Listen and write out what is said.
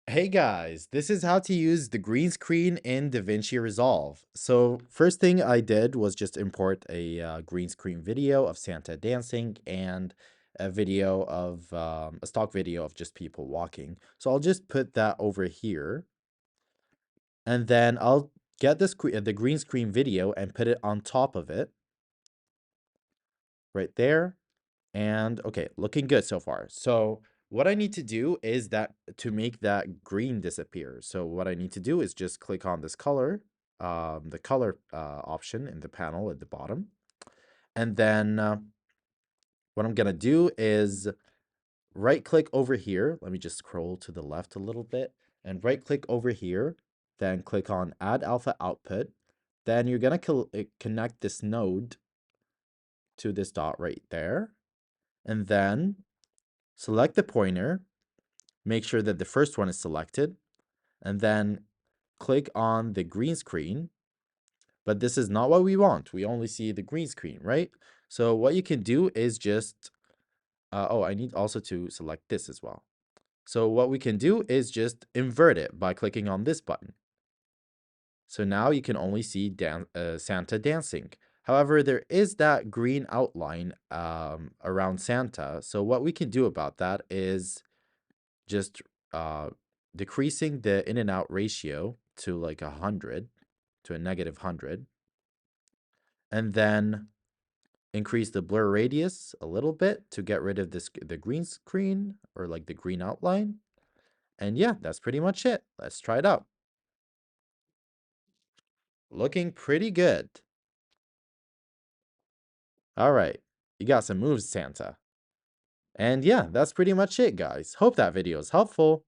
Hey guys, this is how to use the green screen in Davinci Resolve. So first thing I did was just import a green screen video of Santa dancing and a video of a stock video of just people walking. So I'll just put that over here, and then I'll get the green screen video and put it on top of it right there. And okay, looking good so far. So what I need to do is that to make that green disappear. So what I need to do is just click on this color, the color option in the panel at the bottom. And then what I'm gonna do is right click over here. Let me just scroll to the left a little bit and right click over here, then click on add alpha output. Then you're gonna connect this node to this dot right there. And then select the pointer, make sure that the first one is selected, and then click on the green screen. But this is not what we want. We only see the green screen, right? So what you can do is just, oh, I need also to select this as well. So what we can do is just invert it by clicking on this button. So now you can only see Santa dancing. However, there is that green outline around Santa. So what we can do about that is just uh, decreasing the in and out ratio to like 100, to a -100, and then increase the blur radius a little bit to get rid of the green screen or like the green outline. And yeah, that's pretty much it. Let's try it out. Looking pretty good. All right, you got some moves, Santa. And yeah, that's pretty much it, guys. Hope that video is helpful.